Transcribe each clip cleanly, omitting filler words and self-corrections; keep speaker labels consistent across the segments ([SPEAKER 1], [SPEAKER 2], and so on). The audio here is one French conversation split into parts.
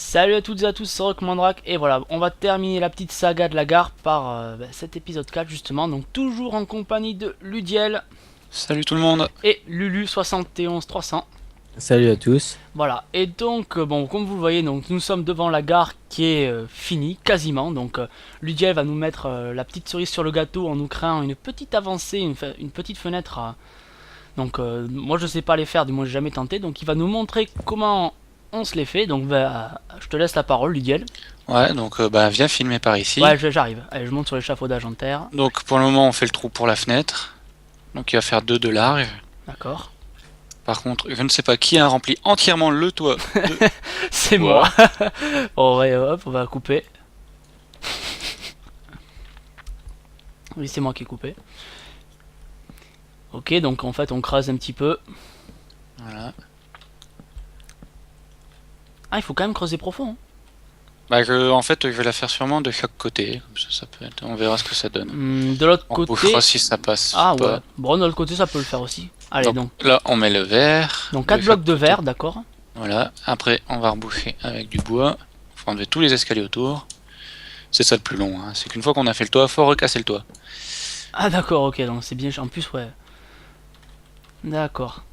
[SPEAKER 1] Salut à toutes et à tous, c'est Rockmandrake et voilà, on va terminer la petite saga de la gare par cet épisode 4 justement, donc toujours en compagnie de Ludiel
[SPEAKER 2] Salut tout le monde.
[SPEAKER 1] et Lulu 71 300.
[SPEAKER 3] Salut à tous.
[SPEAKER 1] Voilà, et donc bon, comme vous le voyez, donc nous sommes devant la gare qui est finie quasiment, donc Ludiel va nous mettre la petite cerise sur le gâteau en nous créant une petite avancée, une petite fenêtre. Donc moi je sais pas les faire, du moins j'ai jamais tenté, donc il va nous montrer comment on se les fait, donc je te laisse la parole Ludiel.
[SPEAKER 2] Ouais, donc viens filmer par ici.
[SPEAKER 1] Ouais, j'arrive. Allez, je monte sur l'échafaudage en terre.
[SPEAKER 2] Donc pour le moment on fait le trou pour la fenêtre. Donc il va faire 2 de large.
[SPEAKER 1] D'accord.
[SPEAKER 2] Par contre, je ne sais pas qui a rempli entièrement le toit de...
[SPEAKER 1] C'est
[SPEAKER 2] Voilà.
[SPEAKER 1] moi. Bon, ouais, hop, on va couper. Oui, c'est moi qui ai coupé. Ok, donc en fait, on creuse un petit peu.
[SPEAKER 2] Voilà.
[SPEAKER 1] Ah, il faut quand même creuser profond, hein.
[SPEAKER 2] En fait, je vais la faire sûrement de chaque côté. Comme ça peut être... On verra ce que ça donne.
[SPEAKER 1] De l'autre
[SPEAKER 2] On
[SPEAKER 1] côté.
[SPEAKER 2] bouchera si ça passe
[SPEAKER 1] Ah
[SPEAKER 2] pas.
[SPEAKER 1] ouais. Bon, de l'autre côté, ça peut le faire aussi. Allez, donc.
[SPEAKER 2] Là, on met le verre.
[SPEAKER 1] 4
[SPEAKER 2] de
[SPEAKER 1] blocs
[SPEAKER 2] chaque
[SPEAKER 1] de
[SPEAKER 2] côté.
[SPEAKER 1] verre, d'accord.
[SPEAKER 2] Voilà. Après, on va reboucher avec du bois. Faut enlever tous les escaliers autour. C'est ça le plus long. Hein. C'est qu'une fois qu'on a fait le toit, faut recasser le toit.
[SPEAKER 1] Ah, d'accord, ok, donc c'est bien. En plus, ouais. D'accord.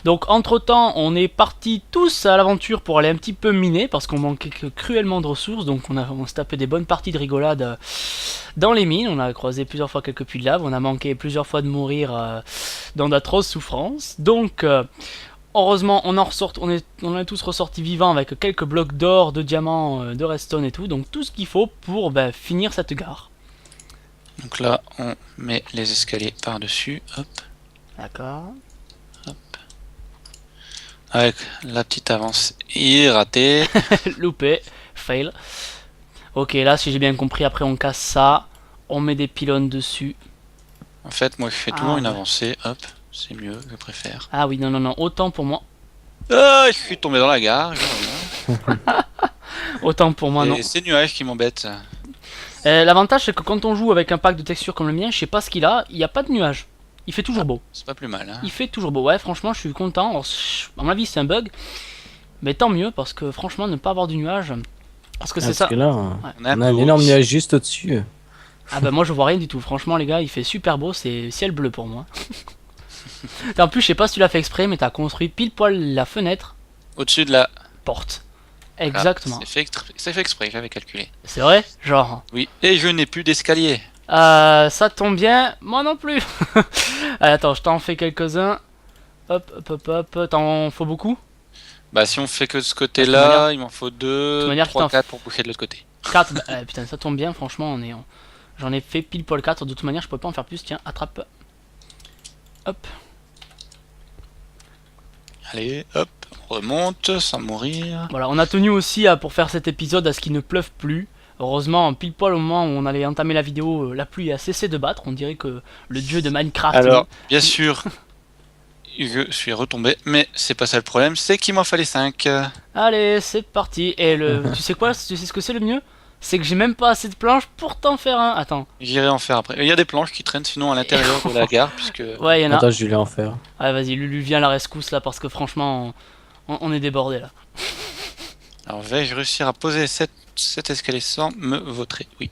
[SPEAKER 1] Donc entre temps on est partis tous à l'aventure pour aller un petit peu miner parce qu'on manquait cruellement de ressources, donc on s'est tapé des bonnes parties de rigolade dans les mines, on a croisé plusieurs fois quelques puits de lave, on a manqué plusieurs fois de mourir dans d'atroces souffrances, donc heureusement on en est tous ressortis vivants avec quelques blocs d'or, de diamants, de redstone et tout, donc tout ce qu'il faut pour finir cette gare.
[SPEAKER 2] Donc là, on met les escaliers par-dessus. Hop.
[SPEAKER 1] D'accord.
[SPEAKER 2] Avec la petite avance ratée.
[SPEAKER 1] Loupé, fail. Ok, là si j'ai bien compris, après on casse ça, on met des pylônes dessus.
[SPEAKER 2] En fait, moi je fais toujours une
[SPEAKER 1] ouais.
[SPEAKER 2] avancée. Hop, c'est mieux, je préfère.
[SPEAKER 1] Ah oui, non, non, non, autant pour moi.
[SPEAKER 2] Ah, je suis tombé dans la gare.
[SPEAKER 1] Autant pour moi, non.
[SPEAKER 2] Et c'est nuages qui m'embêtent.
[SPEAKER 1] L'avantage c'est que quand on joue avec un pack de textures comme le mien, je sais pas ce qu'il a, il n'y a pas de nuages. Il fait toujours beau.
[SPEAKER 2] C'est pas plus mal. Hein.
[SPEAKER 1] Il fait toujours beau, ouais, franchement je suis content. Alors, à mon avis c'est un bug, mais tant mieux parce que franchement ne pas avoir du nuage, parce que c'est
[SPEAKER 3] Parce
[SPEAKER 1] ça.
[SPEAKER 3] que là,
[SPEAKER 1] Ouais.
[SPEAKER 2] On a
[SPEAKER 3] on a un énorme nuage juste au-dessus.
[SPEAKER 1] Ah bah moi je vois rien du tout, franchement les gars, il fait super beau, c'est ciel bleu pour moi. En plus je sais pas si tu l'as fait exprès, mais t'as construit pile poil la fenêtre
[SPEAKER 2] Au-dessus de la.
[SPEAKER 1] porte.
[SPEAKER 2] Ah,
[SPEAKER 1] Exactement.
[SPEAKER 2] c'est fait exprès, j'avais calculé.
[SPEAKER 1] C'est vrai? Genre.
[SPEAKER 2] Oui, et je n'ai plus d'escalier.
[SPEAKER 1] Ça tombe bien, moi non plus. Allez, attends, je t'en fais quelques-uns. Hop, hop, hop, hop. T'en faut beaucoup?
[SPEAKER 2] Bah, si on fait que de ce
[SPEAKER 1] De toute
[SPEAKER 2] côté-là, il m'en faut
[SPEAKER 1] toute
[SPEAKER 2] 2,
[SPEAKER 1] manière,
[SPEAKER 2] 3, 4 pour boucher de l'autre côté.
[SPEAKER 1] 4. Putain, ça tombe bien, franchement. J'en ai fait pile poil 4. De toute manière, je peux pas en faire plus. Tiens, attrape. Hop.
[SPEAKER 2] Allez, hop, on remonte sans mourir.
[SPEAKER 1] Voilà, on a tenu aussi pour faire cet épisode à ce qu'il ne pleuve plus. Heureusement, pile poil au moment où on allait entamer la vidéo, la pluie a cessé de battre. On dirait que le dieu de Minecraft.
[SPEAKER 2] Alors, bien sûr, je suis retombé, mais c'est pas ça le problème, c'est qu'il m'en fallait 5.
[SPEAKER 1] Allez, c'est parti. Et tu sais quoi? Tu sais ce que c'est le mieux? C'est que j'ai même pas assez de planches pour t'en faire un. Attends.
[SPEAKER 2] J'irai en faire après. Il y a des planches qui traînent sinon à l'intérieur de la gare, puisque...
[SPEAKER 1] Ouais, il y en a.
[SPEAKER 3] Attends, je vais en faire.
[SPEAKER 1] Allez, vas-y, Lulu, viens à la rescousse là parce que franchement, on est débordé là.
[SPEAKER 2] Alors, vais-je réussir à poser cet escalier sans me vautrer? Oui.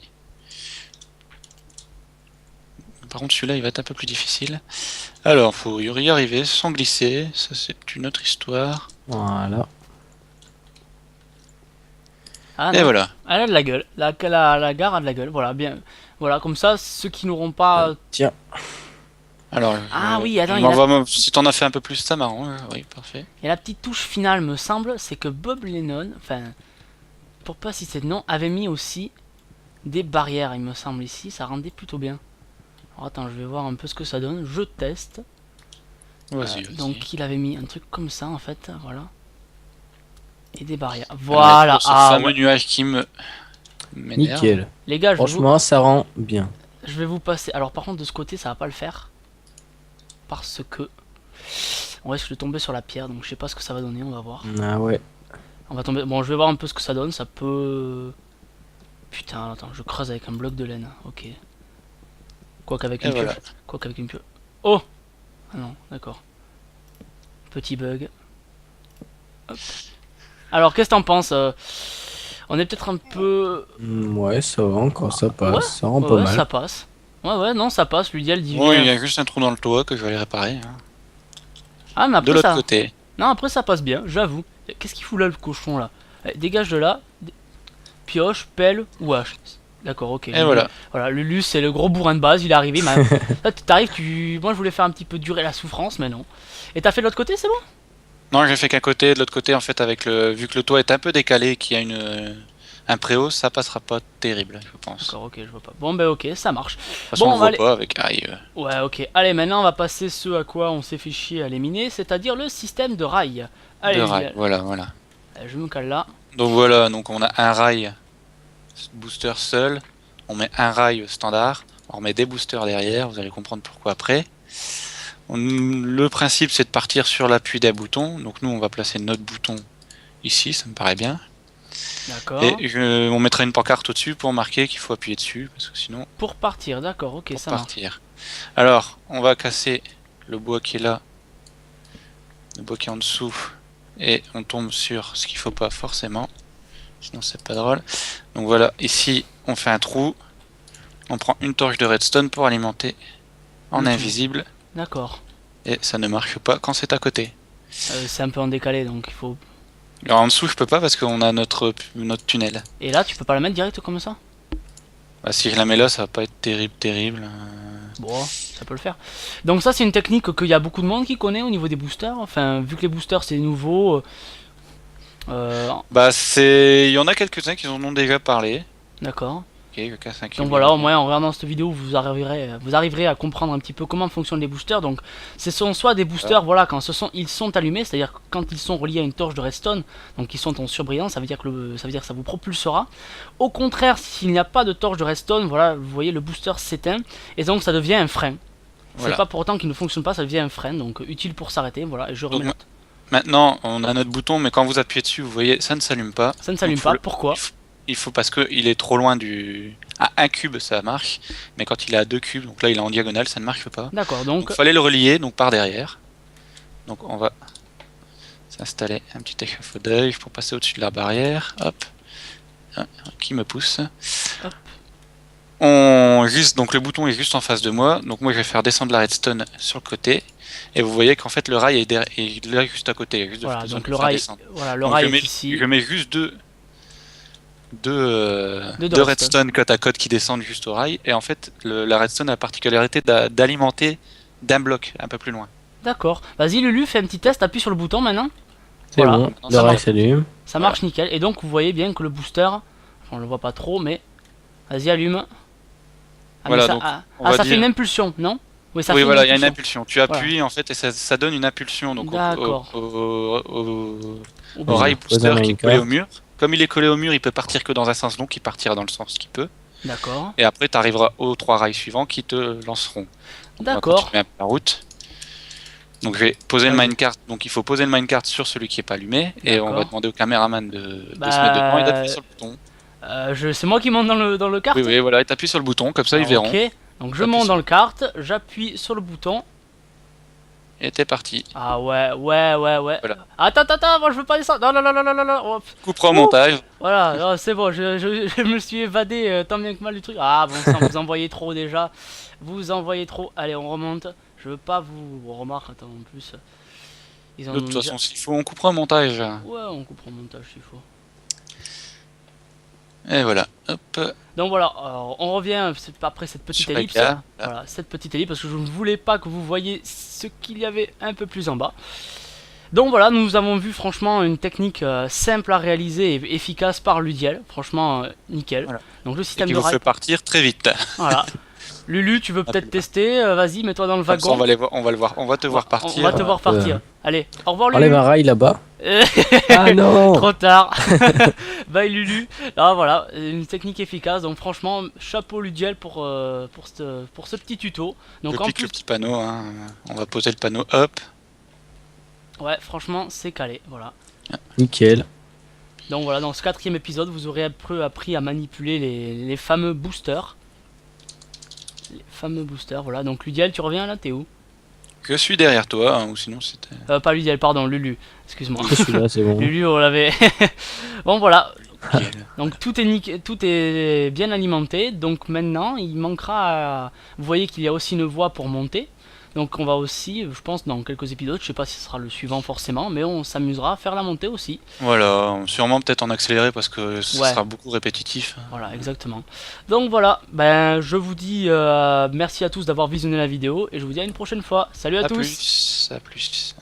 [SPEAKER 2] Par contre, celui-là, il va être un peu plus difficile. Alors, faut y arriver sans glisser. Ça, c'est une autre histoire.
[SPEAKER 3] Voilà.
[SPEAKER 1] Ah
[SPEAKER 2] Et
[SPEAKER 1] non,
[SPEAKER 2] voilà.
[SPEAKER 1] elle a de la gueule. La gare a de la gueule. Voilà, bien. Voilà, comme ça, ceux qui n'auront pas.
[SPEAKER 3] Tiens.
[SPEAKER 1] Ah oui, attends,
[SPEAKER 2] si t'en as fait un peu plus, ça m'arrange. Oui, parfait.
[SPEAKER 1] il y a la petite touche finale, me semble, c'est que Bob Lennon, enfin, pour pas citer de nom, avait mis aussi des barrières, il me semble, ici. Ça rendait plutôt bien. Alors attends, je vais voir un peu ce que ça donne. Je teste.
[SPEAKER 2] Vas-y, vas-y.
[SPEAKER 1] Donc il avait mis un truc comme ça en fait, voilà. Et des barrières. Voilà.
[SPEAKER 2] Ce
[SPEAKER 1] Ah,
[SPEAKER 2] fameux
[SPEAKER 1] ouais.
[SPEAKER 2] nuage qui m'énerve.
[SPEAKER 3] Nickel.
[SPEAKER 1] Les gars,
[SPEAKER 3] Franchement, ça rend bien.
[SPEAKER 1] je vais vous passer. Alors par contre de ce côté ça va pas le faire. Parce que on risque de tomber sur la pierre, donc je sais pas ce que ça va donner, on va voir.
[SPEAKER 3] Ah ouais.
[SPEAKER 1] On va tomber. Bon, je vais voir un peu ce que ça donne, ça peut. Putain, attends, je creuse avec un bloc de laine, ok. Quoi qu'avec une
[SPEAKER 2] voilà.
[SPEAKER 1] pioche. Quoi qu'avec une pioche. Oh. Ah non, d'accord. Petit bug. Hop. Alors qu'est-ce que t'en penses On est peut-être un peu...
[SPEAKER 3] Ouais, ça va encore, ça passe. Ça rend
[SPEAKER 1] Ouais,
[SPEAKER 3] pas
[SPEAKER 1] ouais,
[SPEAKER 3] mal.
[SPEAKER 1] ça passe. Ouais, non, ça passe. L'idéal dit
[SPEAKER 2] Bon, il y
[SPEAKER 1] bien.
[SPEAKER 2] a juste un trou dans le toit que je vais aller réparer, hein.
[SPEAKER 1] Ah, mais
[SPEAKER 2] De
[SPEAKER 1] après
[SPEAKER 2] l'autre
[SPEAKER 1] ça...
[SPEAKER 2] côté.
[SPEAKER 1] Non, après ça passe bien, j'avoue. Qu'est-ce qu'il fout là, le cochon, là? Dégage de là. Pioche, pelle ou hache. D'accord, ok.
[SPEAKER 2] Et voilà.
[SPEAKER 1] Voilà, Lulu, c'est le gros bourrin de base, il est arrivé. Mais... Là, t'arrives, tu... Moi, je voulais faire un petit peu durer la souffrance, mais non. Et t'as fait de l'autre côté, c'est bon?
[SPEAKER 2] Non, j'ai fait qu'un côté. De l'autre côté, en fait, avec le vu que le toit est un peu décalé, qu'il y a un préau, ça passera pas terrible, je pense.
[SPEAKER 1] D'accord, ok, je vois pas. Bon, ben ok, ça marche.
[SPEAKER 2] De toute façon,
[SPEAKER 1] Bon,
[SPEAKER 2] on
[SPEAKER 1] on va
[SPEAKER 2] voit
[SPEAKER 1] aller...
[SPEAKER 2] pas avec aïe.
[SPEAKER 1] Ouais, ok. Allez, maintenant, on va passer ce à quoi on s'est fait chier à éliminer, c'est-à-dire le système de rails. Allez,
[SPEAKER 2] De rail.
[SPEAKER 1] Lulu,
[SPEAKER 2] Voilà.
[SPEAKER 1] allez, je me cale là.
[SPEAKER 2] Donc voilà, donc on a un rail booster seul, on met un rail standard, on remet des boosters derrière, vous allez comprendre pourquoi après. Le principe c'est de partir sur l'appui d'un bouton, donc nous on va placer notre bouton ici, ça me paraît bien.
[SPEAKER 1] D'accord.
[SPEAKER 2] Et on mettra une pancarte au-dessus pour marquer qu'il faut appuyer dessus, parce que sinon
[SPEAKER 1] Pour partir, d'accord, ok,
[SPEAKER 2] pour
[SPEAKER 1] ça marche.
[SPEAKER 2] partir. Alors, on va casser le bois qui est là, le bois qui est en dessous, et on tombe sur ce qu'il faut pas forcément, sinon c'est pas drôle. Donc voilà, ici on fait un trou, on prend une torche de redstone pour alimenter en
[SPEAKER 1] Le tout.
[SPEAKER 2] invisible,
[SPEAKER 1] D'accord.
[SPEAKER 2] et ça ne marche pas quand c'est à côté.
[SPEAKER 1] C'est un peu en décalé, donc il faut...
[SPEAKER 2] Alors en dessous je peux pas parce qu'on a notre tunnel.
[SPEAKER 1] Et là, tu peux pas la mettre direct comme ça?
[SPEAKER 2] Bah, si je la mets là ça va pas être terrible.
[SPEAKER 1] Bon, ça peut le faire. Donc ça, c'est une technique qu'il y a beaucoup de monde qui connaît au niveau des boosters. Enfin, vu que les boosters, c'est nouveau...
[SPEAKER 2] Bah il y en a quelques-uns qui en ont déjà parlé.
[SPEAKER 1] D'accord.
[SPEAKER 2] Ok, je casse un cube.
[SPEAKER 1] Donc voilà, au moins en regardant cette vidéo, vous arriverez à comprendre un petit peu comment fonctionnent les boosters. Donc ce sont soit des boosters, voilà, quand ils sont allumés, c'est-à-dire quand ils sont reliés à une torche de redstone, donc ils sont en surbrillance, ça veut dire que ça vous propulsera. Au contraire, s'il n'y a pas de torche de redstone, voilà, vous voyez le booster s'éteint et donc ça devient un frein.
[SPEAKER 2] Voilà.
[SPEAKER 1] C'est pas pour autant qu'il ne fonctionne pas, ça devient un frein, donc utile pour s'arrêter. Voilà, et je remets.
[SPEAKER 2] Donc, maintenant on a notre bouton, mais quand vous appuyez dessus, vous voyez, ça ne s'allume pas.
[SPEAKER 1] Ça ne s'allume
[SPEAKER 2] Donc,
[SPEAKER 1] pas. Pourquoi?
[SPEAKER 2] Il faut parce que il est trop loin du. À un cube ça marche, mais quand il est à 2 cubes, donc là il est en diagonale, ça ne marche pas.
[SPEAKER 1] D'accord,
[SPEAKER 2] Donc il fallait le relier donc par derrière. Donc on va s'installer un petit échafaudage pour passer au-dessus de la barrière. Hop. Ah, qui me pousse.
[SPEAKER 1] Hop.
[SPEAKER 2] Donc le bouton est juste en face de moi. Donc moi je vais faire descendre la redstone sur le côté. Et vous voyez qu'en fait le rail est là juste à côté. Juste
[SPEAKER 1] voilà,
[SPEAKER 2] besoin
[SPEAKER 1] donc
[SPEAKER 2] de
[SPEAKER 1] le
[SPEAKER 2] faire
[SPEAKER 1] rail,
[SPEAKER 2] descendre.
[SPEAKER 1] voilà, le
[SPEAKER 2] Donc
[SPEAKER 1] rail est ici.
[SPEAKER 2] je mets juste deux
[SPEAKER 1] redstone.
[SPEAKER 2] redstone côte à côte qui descendent juste au rail. Et en fait la redstone a la particularité d'alimenter d'un bloc un peu plus loin.
[SPEAKER 1] D'accord. Vas-y Lulu, fais un petit test, appuie sur le bouton maintenant.
[SPEAKER 3] C'est
[SPEAKER 1] Voilà.
[SPEAKER 3] bon,
[SPEAKER 2] Non,
[SPEAKER 3] le
[SPEAKER 2] ça
[SPEAKER 3] rail
[SPEAKER 2] marche.
[SPEAKER 3] s'allume.
[SPEAKER 1] Ça marche nickel. Et donc vous voyez bien que le booster, on le voit pas trop, mais vas-y allume. Ah,
[SPEAKER 2] Voilà,
[SPEAKER 1] mais ça,
[SPEAKER 2] donc, on
[SPEAKER 1] ça
[SPEAKER 2] va
[SPEAKER 1] fait
[SPEAKER 2] dire-
[SPEAKER 1] une impulsion, non? Oui, ça
[SPEAKER 2] Oui,
[SPEAKER 1] fait
[SPEAKER 2] voilà, il y a une
[SPEAKER 1] impulsion.
[SPEAKER 2] impulsion. Tu appuies en fait et ça donne une impulsion donc
[SPEAKER 1] D'accord.
[SPEAKER 2] au rail booster
[SPEAKER 3] Faisons
[SPEAKER 2] qui est
[SPEAKER 3] une
[SPEAKER 2] collé au
[SPEAKER 3] carte.
[SPEAKER 2] mur. Comme il est collé au mur, il peut partir que dans un sens, donc il partira dans le sens qu'il peut.
[SPEAKER 1] D'accord.
[SPEAKER 2] Et après, tu arriveras aux 3 rails suivants qui te lanceront. Donc, on va
[SPEAKER 1] D'accord.
[SPEAKER 2] continuer un peu la route. Donc je vais poser le minecart. Donc il faut poser le minecart sur celui qui est pas allumé et on va
[SPEAKER 1] D'accord.
[SPEAKER 2] demander au caméraman de se
[SPEAKER 1] Bah,
[SPEAKER 2] mettre dedans et d'appuyer sur le bouton.
[SPEAKER 1] C'est moi qui monte dans le kart.
[SPEAKER 2] Oui, voilà, et t'appuies sur le bouton, comme ça ils verront.
[SPEAKER 1] Ok. Donc je
[SPEAKER 2] Appuie
[SPEAKER 1] monte
[SPEAKER 2] sur-
[SPEAKER 1] dans le kart, j'appuie sur le bouton.
[SPEAKER 2] Et t'es parti.
[SPEAKER 1] Ah ouais.
[SPEAKER 2] Voilà.
[SPEAKER 1] Attends, moi je veux pas descendre. Non. Hop.
[SPEAKER 2] Coupera au
[SPEAKER 1] Ouh.
[SPEAKER 2] montage.
[SPEAKER 1] Voilà, non, c'est bon, je me suis évadé tant bien que mal du truc. Ah bon sang, vous en voyez trop déjà. Vous en voyez trop. Allez, on remonte. Je veux pas vous remarquer, attends, en plus. Ils en
[SPEAKER 2] De
[SPEAKER 1] ont
[SPEAKER 2] toute
[SPEAKER 1] déjà-
[SPEAKER 2] façon, s'il faut, on coupera au montage.
[SPEAKER 1] Ouais, on coupera au montage s'il faut.
[SPEAKER 2] Et voilà. Hop.
[SPEAKER 1] Donc voilà, alors, on revient après cette petite
[SPEAKER 2] Sur la
[SPEAKER 1] ellipse.
[SPEAKER 2] gare, là.
[SPEAKER 1] Voilà, cette petite ellipse parce que je ne voulais pas que vous voyiez ce qu'il y avait un peu plus en bas. Donc voilà, nous avons vu franchement une technique simple à réaliser et efficace par Ludiel. Franchement, nickel.
[SPEAKER 2] Voilà.
[SPEAKER 1] Donc le
[SPEAKER 2] Et
[SPEAKER 1] système
[SPEAKER 2] qui
[SPEAKER 1] de
[SPEAKER 2] vous
[SPEAKER 1] rail.
[SPEAKER 2] fait partir très vite.
[SPEAKER 1] Voilà. Lulu, tu veux peut-être tester? Vas-y, mets-toi dans le
[SPEAKER 2] Comme ça,
[SPEAKER 1] wagon.
[SPEAKER 2] on va les voir, on va le voir, on va te voir
[SPEAKER 1] On
[SPEAKER 2] partir.
[SPEAKER 1] va te voir partir. Allez, au revoir Lulu.
[SPEAKER 3] Enlève un rail là-bas. Ah non.
[SPEAKER 1] Trop tard. Bye Lulu. Ah voilà, une technique efficace. Donc franchement, chapeau Ludiel pour ce petit tuto. Donc
[SPEAKER 2] Je
[SPEAKER 1] en
[SPEAKER 2] pique
[SPEAKER 1] plus,
[SPEAKER 2] le petit panneau, hein. On va poser le panneau, hop.
[SPEAKER 1] ouais, franchement, c'est calé. Voilà.
[SPEAKER 3] Nickel.
[SPEAKER 1] Donc voilà, dans ce 4e épisode, vous aurez appris à manipuler les fameux boosters. Les fameux boosters, voilà. Donc Ludiel, tu reviens là, t'es où?
[SPEAKER 2] Je suis derrière toi, hein, ou sinon c'était.
[SPEAKER 1] Pas Ludiel, pardon, Lulu. Excuse-moi.
[SPEAKER 3] Je suis là, c'est bon.
[SPEAKER 1] Lulu, on l'avait. Bon voilà,
[SPEAKER 2] Nickel.
[SPEAKER 1] Donc tout est tout est bien alimenté. Donc maintenant, il manquera. Vous voyez qu'il y a aussi une voie pour monter. Donc on va aussi, je pense, dans quelques épisodes, je sais pas si ce sera le suivant forcément, mais on s'amusera à faire la montée aussi.
[SPEAKER 2] Voilà, sûrement peut-être en accéléré parce que ce
[SPEAKER 1] Ouais.
[SPEAKER 2] sera beaucoup répétitif.
[SPEAKER 1] Voilà, exactement. Donc voilà, ben je vous dis merci à tous d'avoir visionné la vidéo et je vous dis à une prochaine fois. Salut à tous.
[SPEAKER 2] À plus.